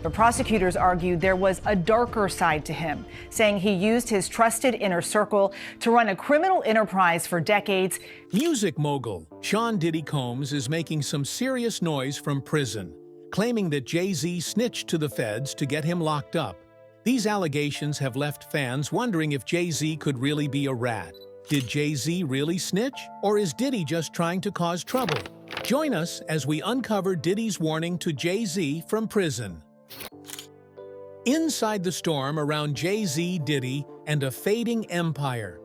But prosecutors argued there was a darker side to him, saying he used his trusted inner circle to run a criminal enterprise for decades. Music mogul Sean Diddy Combs is making some serious noise from prison, claiming that Jay-Z snitched to the feds to get him locked up. These allegations have left fans wondering if Jay-Z could really be a rat. Did Jay-Z really snitch, or is Diddy just trying to cause trouble? Join us as we uncover Diddy's warning to Jay-Z from prison. Inside the storm around Jay-Z, Diddy, and a fading empire.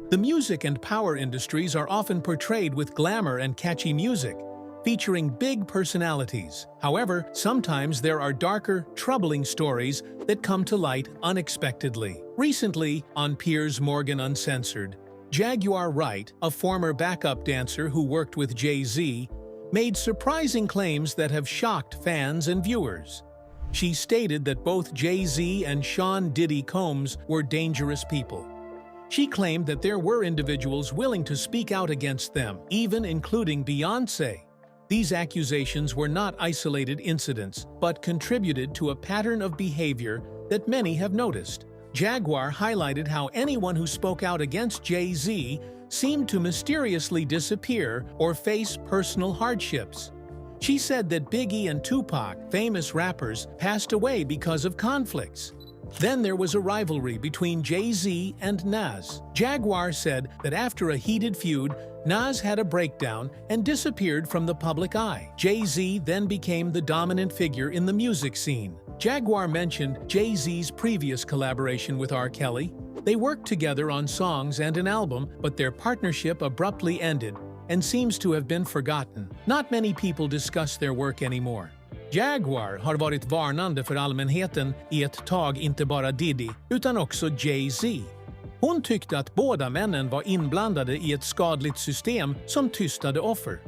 The music and power industries are often portrayed with glamour and catchy music, featuring big personalities. However, sometimes there are darker, troubling stories that come to light unexpectedly. Recently, on Piers Morgan Uncensored, Jaguar Wright, a former backup dancer who worked with Jay-Z, made surprising claims that have shocked fans and viewers. She stated that both Jay-Z and Sean Diddy Combs were dangerous people. She claimed that there were individuals willing to speak out against them, even including Beyoncé. These accusations were not isolated incidents, but contributed to a pattern of behavior that many have noticed. Jaguar highlighted how anyone who spoke out against Jay-Z seemed to mysteriously disappear or face personal hardships. She said that Biggie and Tupac, famous rappers, passed away because of conflicts. Then there was a rivalry between Jay-Z and Nas. Jaguar said that after a heated feud, Nas had a breakdown and disappeared from the public eye. Jay-Z then became the dominant figure in the music scene. Jaguar mentioned Jay-Z's previous collaboration with R. Kelly. They worked together on songs and an album, but their partnership abruptly ended and seems to have been forgotten. Not many people discuss their work anymore. Jaguar har varit varnande för allmänheten i ett tag, inte bara Diddy, utan också Jay-Z. Hon tyckte att båda männen var inblandade i ett skadligt system som tystade offer.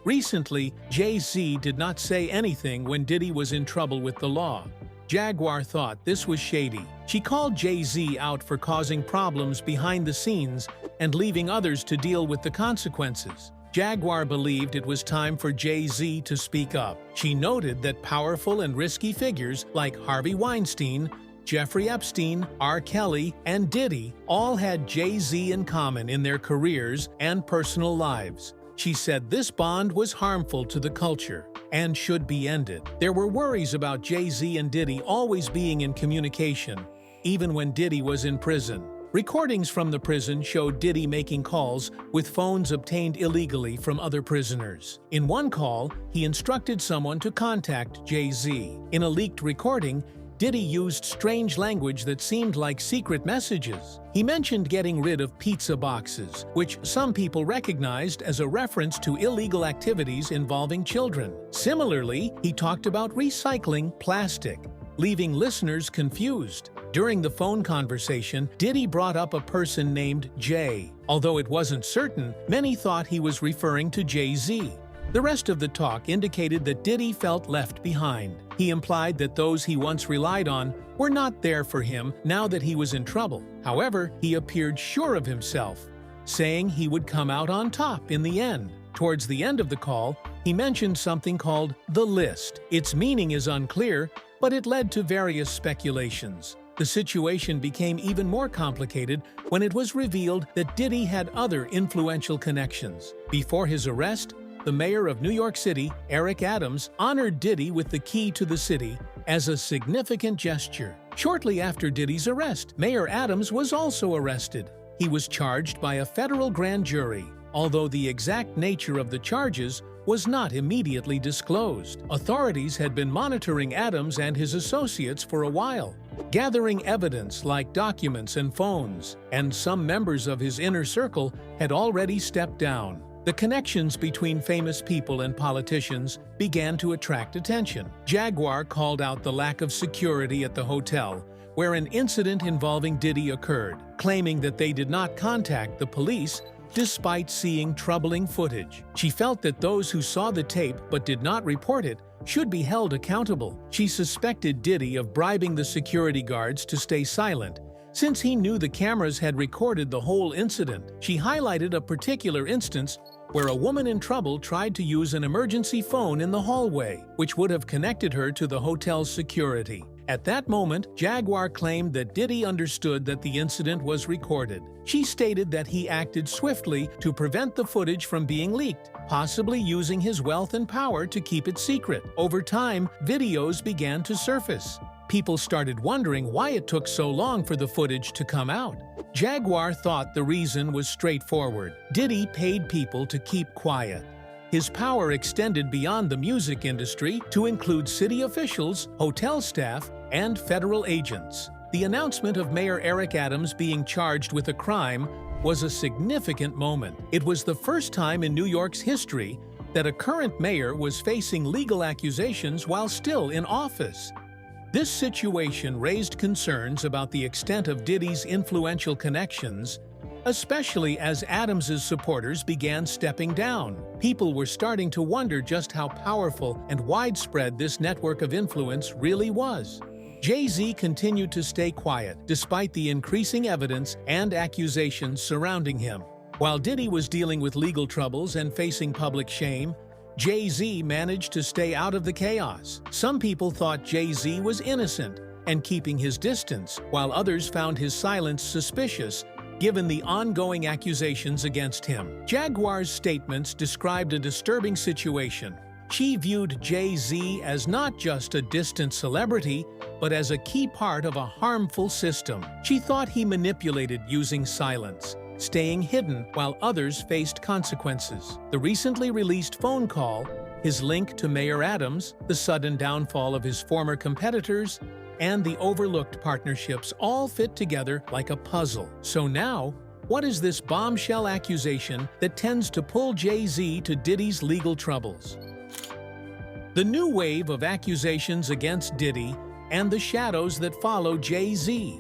Recently, Jay-Z did not say anything when Diddy was in trouble with the law. Jaguar thought this was shady. She called Jay-Z out for causing problems behind the scenes and leaving others to deal with the consequences. Jaguar believed it was time for Jay-Z to speak up. She noted that powerful and risky figures like Harvey Weinstein, Jeffrey Epstein, R. Kelly, and Diddy all had Jay-Z in common in their careers and personal lives. She said this bond was harmful to the culture and should be ended. There were worries about Jay-Z and Diddy always being in communication, even when Diddy was in prison. Recordings from the prison showed Diddy making calls with phones obtained illegally from other prisoners. In one call, he instructed someone to contact Jay-Z. In a leaked recording, Diddy used strange language that seemed like secret messages. He mentioned getting rid of pizza boxes, which some people recognized as a reference to illegal activities involving children. Similarly, he talked about recycling plastic, leaving listeners confused. During the phone conversation, Diddy brought up a person named Jay. Although it wasn't certain, many thought he was referring to Jay-Z. The rest of the talk indicated that Diddy felt left behind. He implied that those he once relied on were not there for him now that he was in trouble. However, he appeared sure of himself, saying he would come out on top in the end. Towards the end of the call, he mentioned something called the list. Its meaning is unclear, but it led to various speculations. The situation became even more complicated when it was revealed that Diddy had other influential connections. Before his arrest, the mayor of New York City, Eric Adams, honored Diddy with the key to the city as a significant gesture. Shortly after Diddy's arrest, Mayor Adams was also arrested. He was charged by a federal grand jury, although the exact nature of the charges was not immediately disclosed. Authorities had been monitoring Adams and his associates for a while, gathering evidence like documents and phones, and some members of his inner circle had already stepped down. The connections between famous people and politicians began to attract attention. Jaguar called out the lack of security at the hotel, where an incident involving Diddy occurred, claiming that they did not contact the police despite seeing troubling footage. She felt that those who saw the tape but did not report it should be held accountable. She suspected Diddy of bribing the security guards to stay silent, since he knew the cameras had recorded the whole incident. She highlighted a particular instance where a woman in trouble tried to use an emergency phone in the hallway, which would have connected her to the hotel's security. At that moment, Jaguar claimed that Diddy understood that the incident was recorded. She stated that he acted swiftly to prevent the footage from being leaked, possibly using his wealth and power to keep it secret. Over time, videos began to surface. People started wondering why it took so long for the footage to come out. Jaguar thought the reason was straightforward. Diddy paid people to keep quiet. His power extended beyond the music industry to include city officials, hotel staff, and federal agents. The announcement of Mayor Eric Adams being charged with a crime was a significant moment. It was the first time in New York's history that a current mayor was facing legal accusations while still in office. This situation raised concerns about the extent of Diddy's influential connections, especially as Adams's supporters began stepping down. People were starting to wonder just how powerful and widespread this network of influence really was. Jay-Z continued to stay quiet despite the increasing evidence and accusations surrounding him. While Diddy was dealing with legal troubles and facing public shame, Jay-Z managed to stay out of the chaos. Some people thought Jay-Z was innocent and keeping his distance, while others found his silence suspicious, given the ongoing accusations against him. Jaguar's statements described a disturbing situation. She viewed Jay-Z as not just a distant celebrity, but as a key part of a harmful system. She thought he manipulated using silence, staying hidden while others faced consequences. The recently released phone call, his link to Mayor Adams, the sudden downfall of his former competitors, and the overlooked partnerships all fit together like a puzzle. So now, what is this bombshell accusation that tends to pull Jay-Z to Diddy's legal troubles? The new wave of accusations against Diddy and the shadows that follow Jay-Z.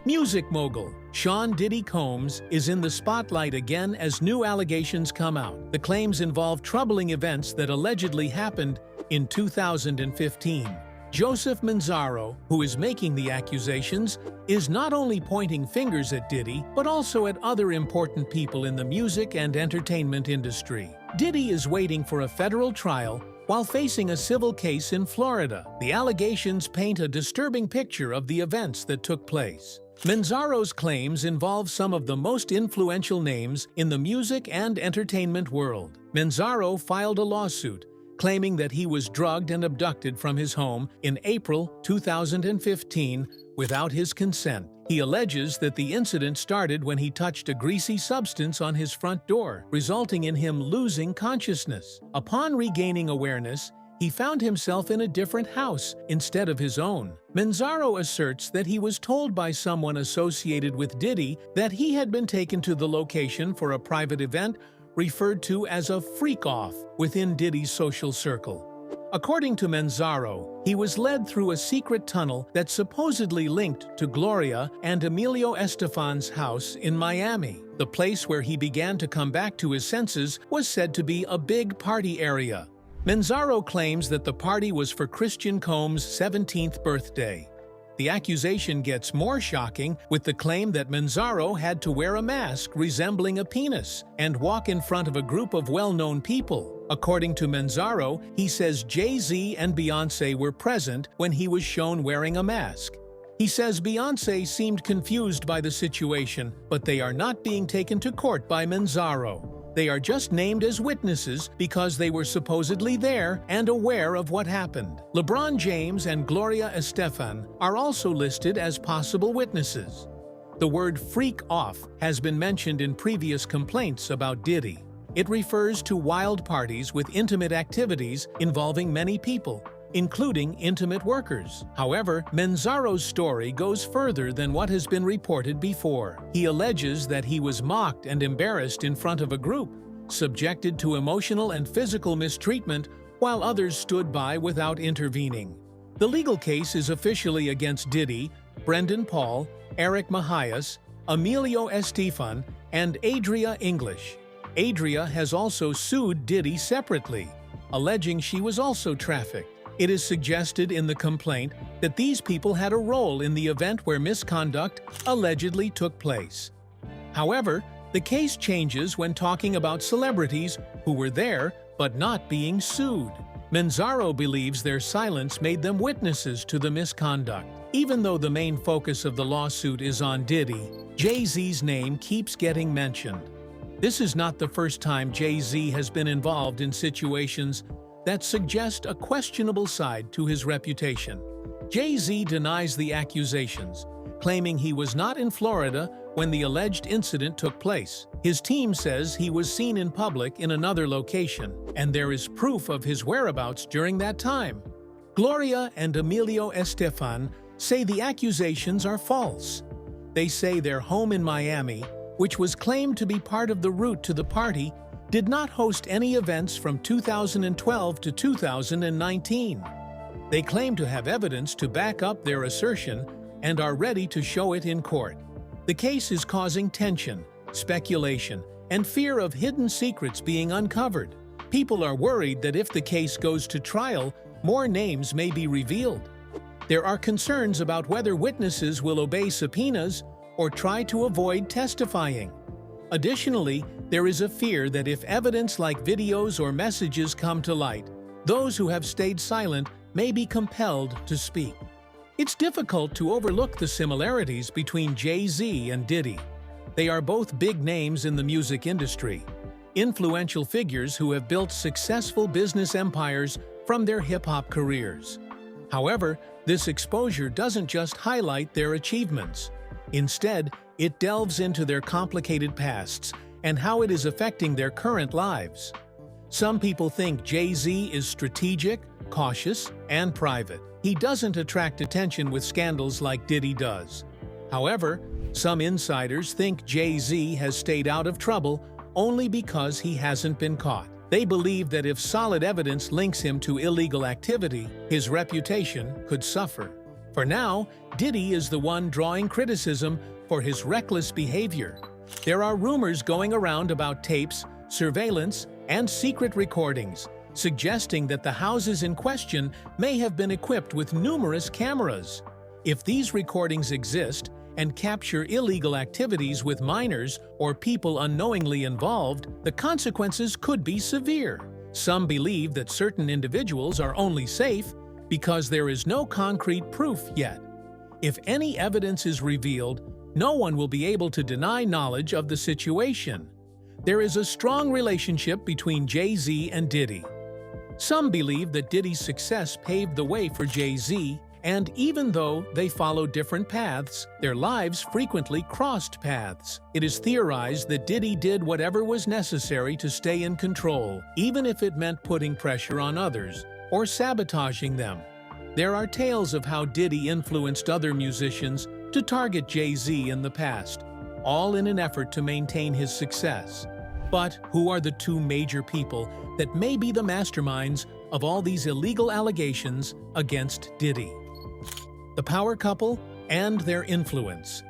Music mogul Sean Diddy Combs is in the spotlight again as new allegations come out. The claims involve troubling events that allegedly happened in 2015. Joseph Manzaro, who is making the accusations, is not only pointing fingers at Diddy, but also at other important people in the music and entertainment industry. Diddy is waiting for a federal trial while facing a civil case in Florida. The allegations paint a disturbing picture of the events that took place. Manzaro's claims involve some of the most influential names in the music and entertainment world. Manzaro filed a lawsuit claiming that he was drugged and abducted from his home in April 2015 without his consent. He alleges that the incident started when he touched a greasy substance on his front door, resulting in him losing consciousness. Upon regaining awareness, he found himself in a different house instead of his own. Manzaro asserts that he was told by someone associated with Diddy that he had been taken to the location for a private event referred to as a freak-off within Diddy's social circle. According to Manzaro, he was led through a secret tunnel that supposedly linked to Gloria and Emilio Estefan's house in Miami. The place where he began to come back to his senses was said to be a big party area. Manzaro claims that the party was for Christian Combs' 17th birthday. The accusation gets more shocking with the claim that Manzaro had to wear a mask resembling a penis and walk in front of a group of well-known people. According to Manzaro, he says Jay-Z and Beyoncé were present when he was shown wearing a mask. He says Beyoncé seemed confused by the situation, but they are not being taken to court by Manzaro. They are just named as witnesses because they were supposedly there and aware of what happened. LeBron James and Gloria Estefan are also listed as possible witnesses. The word freak off has been mentioned in previous complaints about Diddy. It refers to wild parties with intimate activities involving many people, including intimate workers. However, Manzaro's story goes further than what has been reported before. He alleges that he was mocked and embarrassed in front of a group, subjected to emotional and physical mistreatment, while others stood by without intervening. The legal case is officially against Diddy, Brendan Paul, Eric Mahias, Emilio Estefan, and Adria English. Adria has also sued Diddy separately, alleging she was also trafficked. It is suggested in the complaint that these people had a role in the event where misconduct allegedly took place. However, The case changes when talking about celebrities who were there but not being sued. Manzaro believes their silence made them witnesses to the misconduct. Even though the main focus of the lawsuit is on Diddy, Jay-Z's name keeps getting mentioned. This is not the first time Jay-Z has been involved in situations that suggest a questionable side to his reputation. Jay-Z denies the accusations, claiming he was not in Florida when the alleged incident took place. His team says he was seen in public in another location, and there is proof of his whereabouts during that time. Gloria and Emilio Estefan say the accusations are false. They say their home in Miami, which was claimed to be part of the route to the party, did not host any events from 2012 to 2019. They claim to have evidence to back up their assertion and are ready to show it in court. The case is causing tension, speculation, and fear of hidden secrets being uncovered. People are worried that if the case goes to trial, more names may be revealed. There are concerns about whether witnesses will obey subpoenas or try to avoid testifying. Additionally, there is a fear that if evidence like videos or messages come to light, those who have stayed silent may be compelled to speak. It's difficult to overlook the similarities between Jay-Z and Diddy. They are both big names in the music industry, influential figures who have built successful business empires from their hip-hop careers. However, this exposure doesn't just highlight their achievements. Instead, it delves into their complicated pasts and how it is affecting their current lives. Some people think Jay-Z is strategic, cautious, and private. He doesn't attract attention with scandals like Diddy does. However, some insiders think Jay-Z has stayed out of trouble only because he hasn't been caught. They believe that if solid evidence links him to illegal activity, his reputation could suffer. For now, Diddy is the one drawing criticism for his reckless behavior. There are rumors going around about tapes, surveillance, and secret recordings, suggesting that the houses in question may have been equipped with numerous cameras. If these recordings exist and capture illegal activities with minors or people unknowingly involved, the consequences could be severe. Some believe that certain individuals are only safe because there is no concrete proof yet. If any evidence is revealed, no one will be able to deny knowledge of the situation. There is a strong relationship between Jay-Z and Diddy. Some believe that Diddy's success paved the way for Jay-Z, and even though they followed different paths, their lives frequently crossed paths. It is theorized that Diddy did whatever was necessary to stay in control, even if it meant putting pressure on others or sabotaging them. There are tales of how Diddy influenced other musicians to target Jay-Z in the past, all in an effort to maintain his success. But who are the two major people that may be the masterminds of all these illegal allegations against Diddy? The power couple and their influence.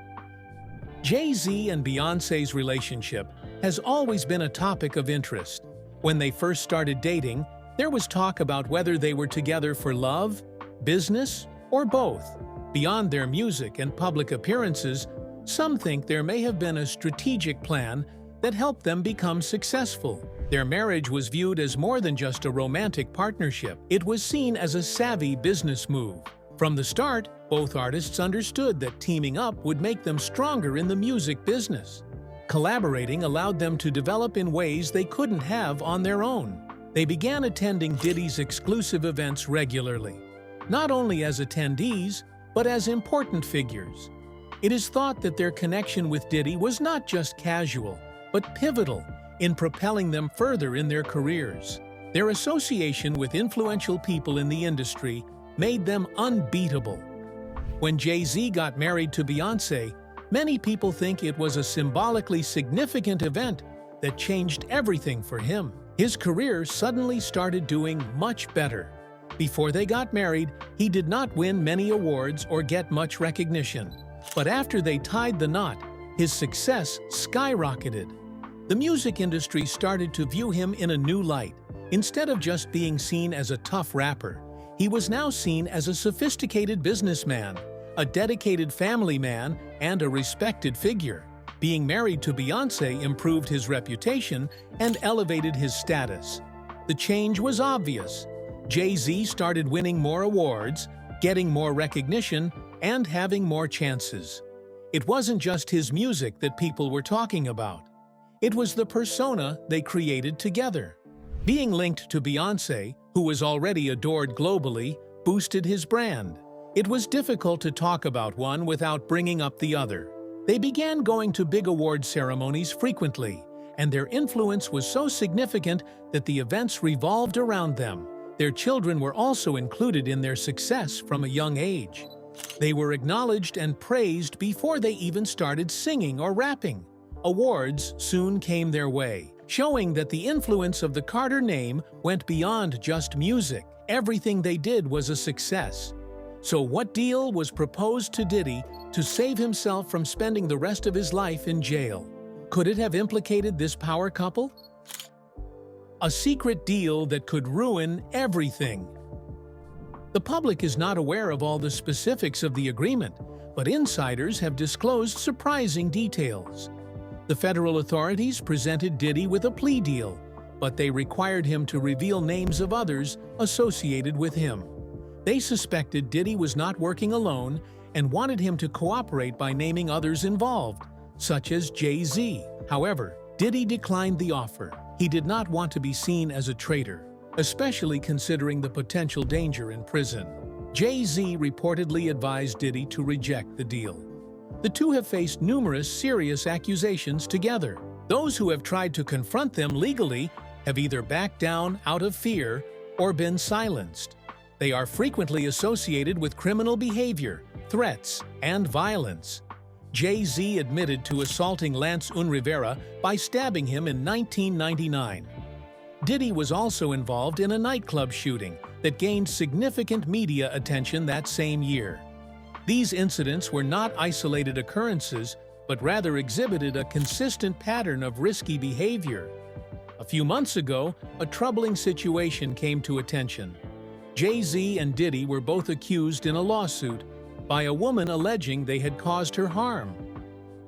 Jay-Z and Beyoncé's relationship has always been a topic of interest. When they first started dating, there was talk about whether they were together for love, business, or both. Beyond their music and public appearances, some think there may have been a strategic plan that helped them become successful. Their marriage was viewed as more than just a romantic partnership. It was seen as a savvy business move. From the start, both artists understood that teaming up would make them stronger in the music business. Collaborating allowed them to develop in ways they couldn't have on their own. They began attending Diddy's exclusive events regularly, not only as attendees, but as important figures. It is thought that their connection with Diddy was not just casual, but pivotal in propelling them further in their careers. Their association with influential people in the industry made them unbeatable. When Jay-Z got married to Beyoncé, many people think it was a symbolically significant event that changed everything for him. His career suddenly started doing much better. Before they got married, he did not win many awards or get much recognition. But after they tied the knot, his success skyrocketed. The music industry started to view him in a new light. Instead of just being seen as a tough rapper, he was now seen as a sophisticated businessman, a dedicated family man, and a respected figure. Being married to Beyoncé improved his reputation and elevated his status. The change was obvious. Jay-Z started winning more awards, getting more recognition, and having more chances. It wasn't just his music that people were talking about. It was the persona they created together. Being linked to Beyoncé, who was already adored globally, boosted his brand. It was difficult to talk about one without bringing up the other. They began going to big award ceremonies frequently, and their influence was so significant that the events revolved around them. Their children were also included in their success from a young age. They were acknowledged and praised before they even started singing or rapping. Awards soon came their way, showing that the influence of the Carter name went beyond just music. Everything they did was a success. So what deal was proposed to Diddy to save himself from spending the rest of his life in jail? Could it have implicated this power couple? A secret deal that could ruin everything. The public is not aware of all the specifics of the agreement, but insiders have disclosed surprising details. The federal authorities presented Diddy with a plea deal, but they required him to reveal names of others associated with him. They suspected Diddy was not working alone and wanted him to cooperate by naming others involved, such as Jay-Z. However, Diddy declined the offer. He did not want to be seen as a traitor, especially considering the potential danger in prison. Jay-Z reportedly advised Diddy to reject the deal. The two have faced numerous serious accusations together. Those who have tried to confront them legally have either backed down out of fear or been silenced. They are frequently associated with criminal behavior, threats, and violence. Jay-Z admitted to assaulting Lance Unrivera by stabbing him in 1999. Diddy was also involved in a nightclub shooting that gained significant media attention that same year. These incidents were not isolated occurrences, but rather exhibited a consistent pattern of risky behavior. A few months ago, a troubling situation came to attention. Jay-Z and Diddy were both accused in a lawsuit by a woman alleging they had caused her harm.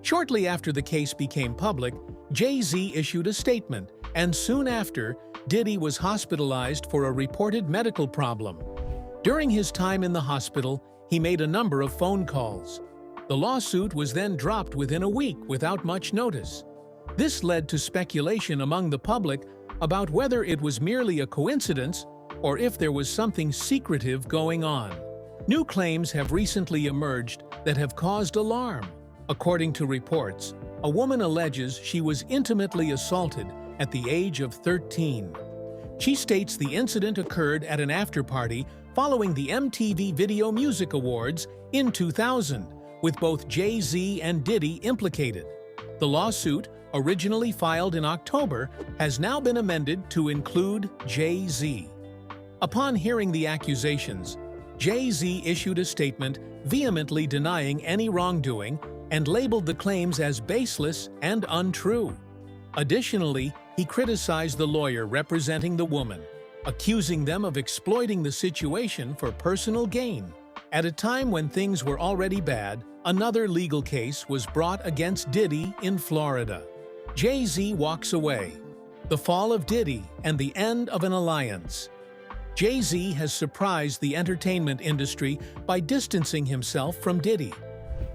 Shortly after the case became public, Jay-Z issued a statement, and soon after, Diddy was hospitalized for a reported medical problem. During his time in the hospital, he made a number of phone calls. The lawsuit was then dropped within a week without much notice. This led to speculation among the public about whether it was merely a coincidence or if there was something secretive going on. New claims have recently emerged that have caused alarm. According to reports, a woman alleges she was intimately assaulted at the age of 13. She states the incident occurred at an after-party following the MTV Video Music Awards in 2000, with both Jay-Z and Diddy implicated. The lawsuit, originally filed in October, has now been amended to include Jay-Z. Upon hearing the accusations, Jay-Z issued a statement vehemently denying any wrongdoing and labeled the claims as baseless and untrue. Additionally, he criticized the lawyer representing the woman, accusing them of exploiting the situation for personal gain. At a time when things were already bad, another legal case was brought against Diddy in Florida. Jay-Z walks away. The fall of Diddy and the end of an alliance. Jay-Z has surprised the entertainment industry by distancing himself from Diddy.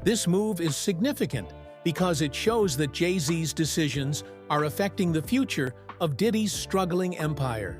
This move is significant because it shows that Jay-Z's decisions are affecting the future of Diddy's struggling empire.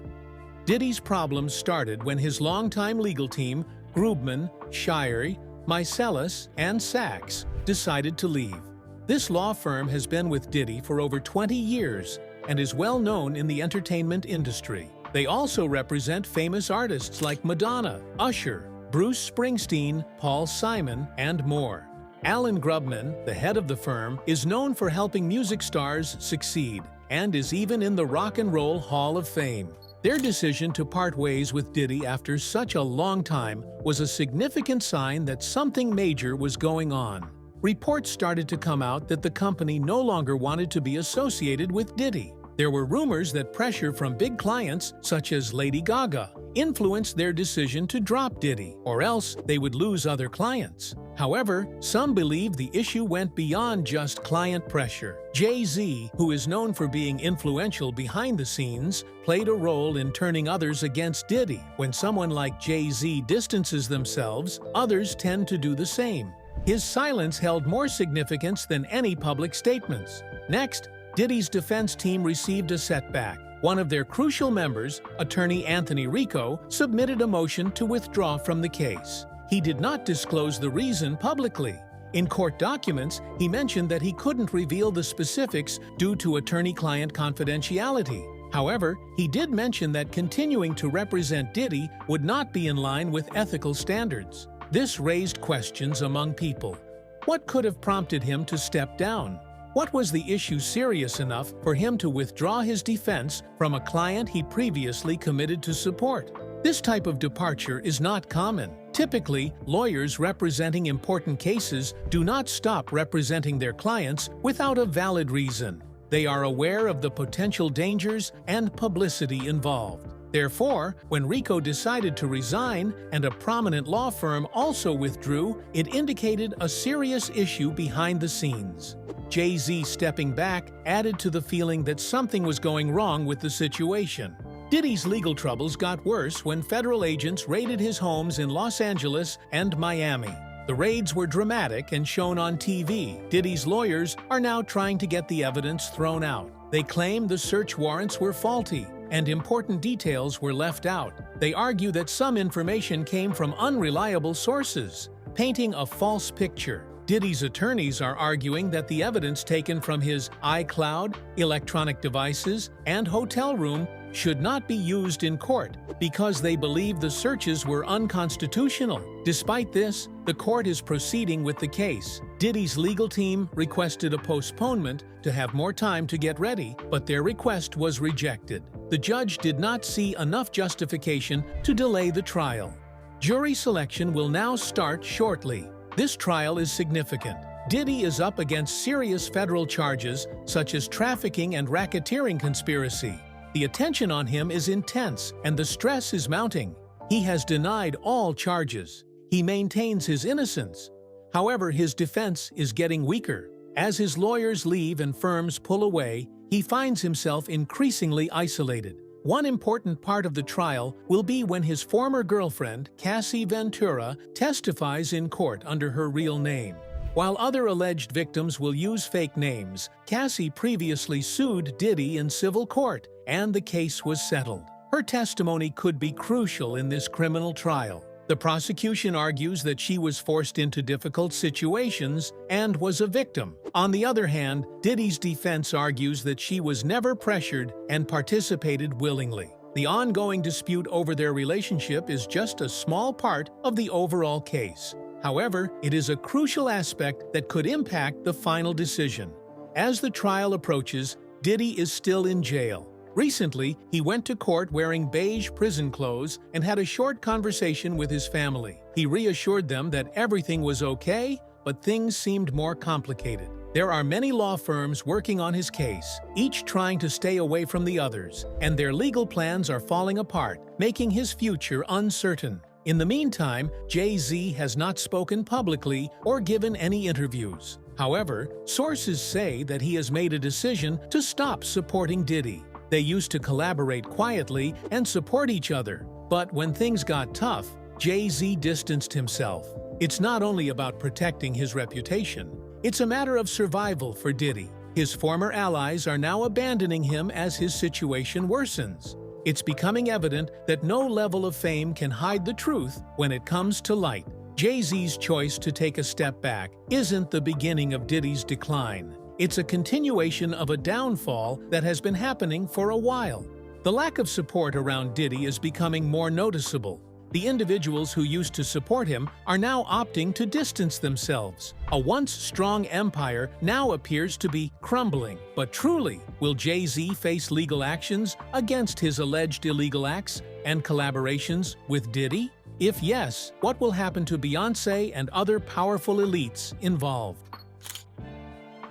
Diddy's problems started when his longtime legal team, Grubman, Shire, Meiselas, and Sachs, decided to leave. This law firm has been with Diddy for over 20 years and is well known in the entertainment industry. They also represent famous artists like Madonna, Usher, Bruce Springsteen, Paul Simon, and more. Alan Grubman, the head of the firm, is known for helping music stars succeed and is even in the Rock and Roll Hall of Fame. Their decision to part ways with Diddy after such a long time was a significant sign that something major was going on. Reports started to come out that the company no longer wanted to be associated with Diddy. There were rumors that pressure from big clients, such as Lady Gaga, influenced their decision to drop Diddy, or else they would lose other clients. However, some believe the issue went beyond just client pressure. Jay-Z, who is known for being influential behind the scenes, played a role in turning others against Diddy. When someone like Jay-Z distances themselves, others tend to do the same. His silence held more significance than any public statements. Next, Diddy's defense team received a setback. One of their crucial members, attorney Anthony Rico, submitted a motion to withdraw from the case. He did not disclose the reason publicly. In court documents, he mentioned that he couldn't reveal the specifics due to attorney-client confidentiality. However, he did mention that continuing to represent Diddy would not be in line with ethical standards. This raised questions among people. What could have prompted him to step down? What was the issue serious enough for him to withdraw his defense from a client he previously committed to support? This type of departure is not common. Typically, lawyers representing important cases do not stop representing their clients without a valid reason. They are aware of the potential dangers and publicity involved. Therefore, when Rico decided to resign and a prominent law firm also withdrew, it indicated a serious issue behind the scenes. Jay-Z stepping back added to the feeling that something was going wrong with the situation. Diddy's legal troubles got worse when federal agents raided his homes in Los Angeles and Miami. The raids were dramatic and shown on TV. Diddy's lawyers are now trying to get the evidence thrown out. They claim the search warrants were faulty and important details were left out. They argue that some information came from unreliable sources, painting a false picture. Diddy's attorneys are arguing that the evidence taken from his iCloud, electronic devices, and hotel room should not be used in court because they believe the searches were unconstitutional. Despite this, the court is proceeding with the case. Diddy's legal team requested a postponement to have more time to get ready, but their request was rejected. The judge did not see enough justification to delay the trial. Jury selection will now start shortly. This trial is significant. Diddy is up against serious federal charges such as trafficking and racketeering conspiracy. The attention on him is intense and the stress is mounting. He has denied all charges. He maintains his innocence. However, his defense is getting weaker. As his lawyers leave and firms pull away, he finds himself increasingly isolated. One important part of the trial will be when his former girlfriend, Cassie Ventura, testifies in court under her real name. While other alleged victims will use fake names, Cassie previously sued Diddy in civil court, and the case was settled. Her testimony could be crucial in this criminal trial. The prosecution argues that she was forced into difficult situations and was a victim. On the other hand, Diddy's defense argues that she was never pressured and participated willingly. The ongoing dispute over their relationship is just a small part of the overall case. However, it is a crucial aspect that could impact the final decision. As the trial approaches, Diddy is still in jail. Recently, he went to court wearing beige prison clothes and had a short conversation with his family. He reassured them that everything was okay, but things seemed more complicated. There are many law firms working on his case, each trying to stay away from the others, and their legal plans are falling apart, making his future uncertain. In the meantime, Jay-Z has not spoken publicly or given any interviews. However, sources say that he has made a decision to stop supporting Diddy. They used to collaborate quietly and support each other, but when things got tough, Jay-Z distanced himself. It's not only about protecting his reputation, it's a matter of survival for Diddy. His former allies are now abandoning him as his situation worsens. It's becoming evident that no level of fame can hide the truth when it comes to light. Jay-Z's choice to take a step back isn't the beginning of Diddy's decline. It's a continuation of a downfall that has been happening for a while. The lack of support around Diddy is becoming more noticeable. The individuals who used to support him are now opting to distance themselves. A once strong empire now appears to be crumbling. But truly, will Jay-Z face legal actions against his alleged illegal acts and collaborations with Diddy? If yes, what will happen to Beyoncé and other powerful elites involved?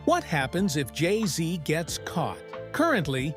What happens if Jay-Z gets caught? Currently,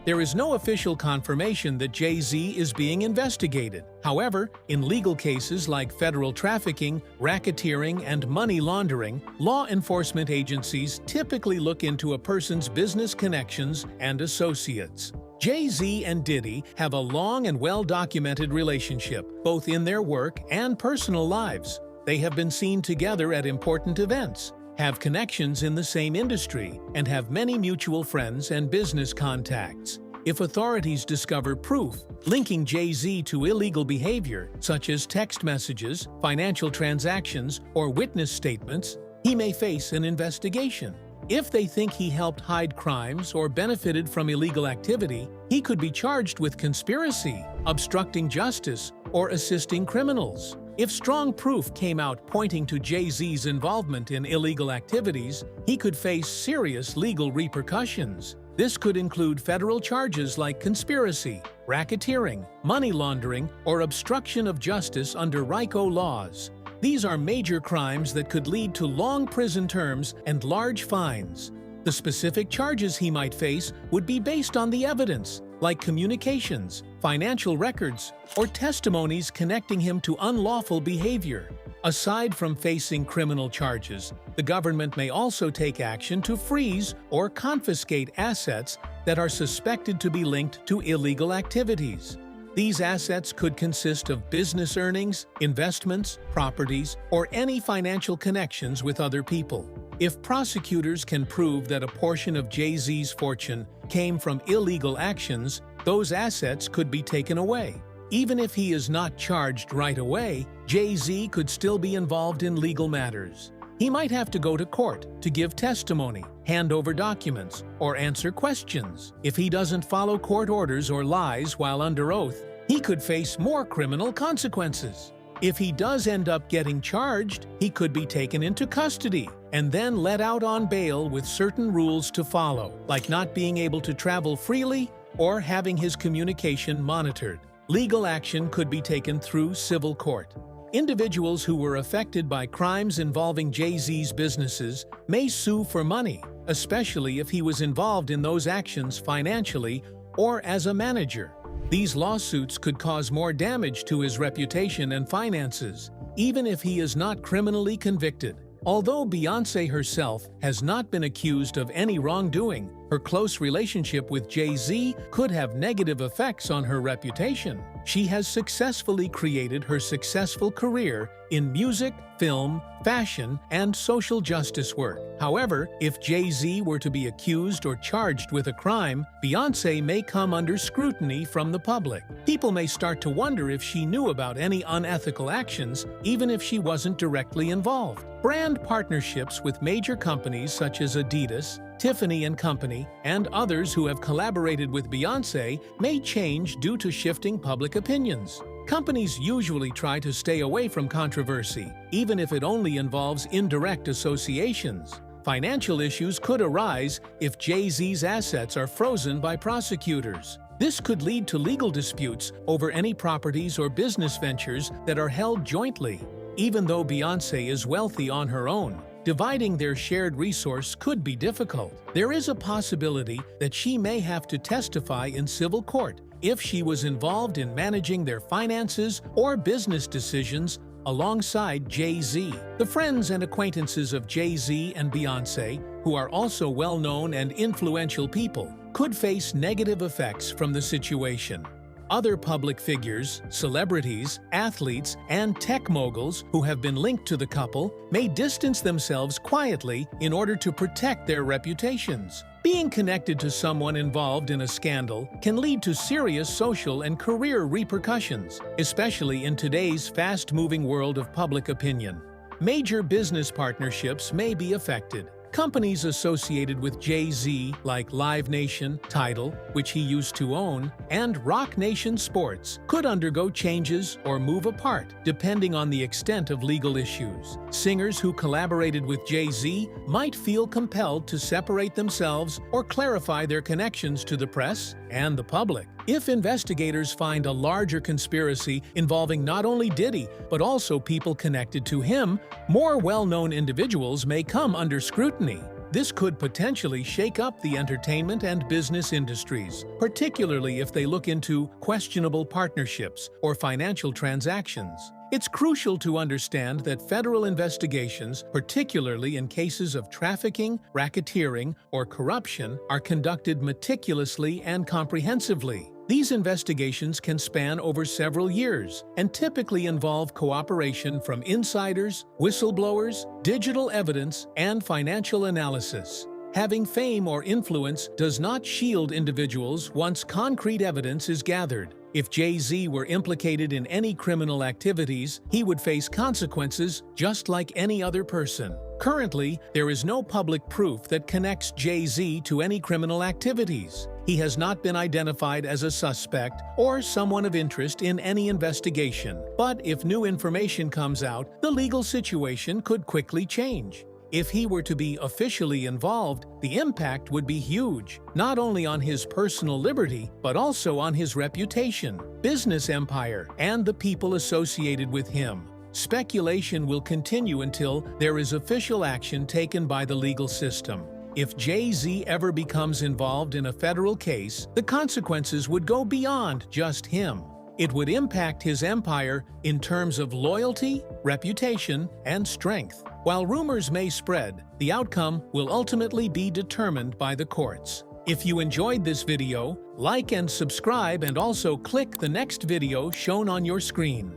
There is no official confirmation that Jay-Z is being investigated. However, in legal cases like federal trafficking, racketeering, and money laundering, law enforcement agencies typically look into a person's business connections and associates. Jay-Z and Diddy have a long and well-documented relationship, both in their work and personal lives. They have been seen together at important events, have connections in the same industry, and have many mutual friends and business contacts. If authorities discover proof linking Jay-Z to illegal behavior, such as text messages, financial transactions, or witness statements, he may face an investigation. If they think he helped hide crimes or benefited from illegal activity, he could be charged with conspiracy, obstructing justice, or assisting criminals. If strong proof came out pointing to Jay-Z's involvement in illegal activities, he could face serious legal repercussions. This could include federal charges like conspiracy, racketeering, money laundering, or obstruction of justice under RICO laws. These are major crimes that could lead to long prison terms and large fines. The specific charges he might face would be based on the evidence, like communications, financial records, or testimonies connecting him to unlawful behavior. Aside from facing criminal charges, the government may also take action to freeze or confiscate assets that are suspected to be linked to illegal activities. These assets could consist of business earnings, investments, properties, or any financial connections with other people. If prosecutors can prove that a portion of Jay-Z's fortune came from illegal actions, those assets could be taken away. Even if he is not charged right away, Jay-Z could still be involved in legal matters. He might have to go to court to give testimony, hand over documents, or answer questions. If he doesn't follow court orders or lies while under oath, he could face more criminal consequences. If he does end up getting charged, he could be taken into custody and then let out on bail with certain rules to follow, like not being able to travel freely or having his communication monitored. Legal action could be taken through civil court. Individuals who were affected by crimes involving Jay-Z's businesses may sue for money, especially if he was involved in those actions financially or as a manager. These lawsuits could cause more damage to his reputation and finances, even if he is not criminally convicted. Although Beyoncé herself has not been accused of any wrongdoing, her close relationship with Jay-Z could have negative effects on her reputation. She has successfully created her successful career in music, film, fashion, and social justice work. However, if Jay-Z were to be accused or charged with a crime, Beyoncé may come under scrutiny from the public. People may start to wonder if she knew about any unethical actions, even if she wasn't directly involved. Brand partnerships with major companies such as Adidas, Tiffany & Company, and others who have collaborated with Beyoncé may change due to shifting public opinions. Companies usually try to stay away from controversy, even if it only involves indirect associations. Financial issues could arise if Jay-Z's assets are frozen by prosecutors. This could lead to legal disputes over any properties or business ventures that are held jointly. Even though Beyoncé is wealthy on her own, dividing their shared resource could be difficult. There is a possibility that she may have to testify in civil court if she was involved in managing their finances or business decisions alongside Jay-Z. The friends and acquaintances of Jay-Z and Beyoncé, who are also well-known and influential people, could face negative effects from the situation. Other public figures, celebrities, athletes, and tech moguls who have been linked to the couple may distance themselves quietly in order to protect their reputations. Being connected to someone involved in a scandal can lead to serious social and career repercussions, especially in today's fast-moving world of public opinion. Major business partnerships may be affected. Companies associated with Jay-Z, like Live Nation, Tidal, which he used to own, and Rock Nation Sports, could undergo changes or move apart, depending on the extent of legal issues. Singers who collaborated with Jay-Z might feel compelled to separate themselves or clarify their connections to the press and the public. If investigators find a larger conspiracy involving not only Diddy, but also people connected to him, more well-known individuals may come under scrutiny. This could potentially shake up the entertainment and business industries, particularly if they look into questionable partnerships or financial transactions. It's crucial to understand that federal investigations, particularly in cases of trafficking, racketeering, or corruption, are conducted meticulously and comprehensively. These investigations can span over several years and typically involve cooperation from insiders, whistleblowers, digital evidence, and financial analysis. Having fame or influence does not shield individuals once concrete evidence is gathered. If Jay-Z were implicated in any criminal activities, he would face consequences just like any other person. Currently, there is no public proof that connects Jay-Z to any criminal activities. He has not been identified as a suspect or someone of interest in any investigation. But if new information comes out, the legal situation could quickly change. If he were to be officially involved, the impact would be huge, not only on his personal liberty, but also on his reputation, business empire, and the people associated with him. Speculation will continue until there is official action taken by the legal system. If Jay-Z ever becomes involved in a federal case, the consequences would go beyond just him. It would impact his empire in terms of loyalty, reputation, and strength. While rumors may spread, the outcome will ultimately be determined by the courts. If you enjoyed this video, like and subscribe, and also click the next video shown on your screen.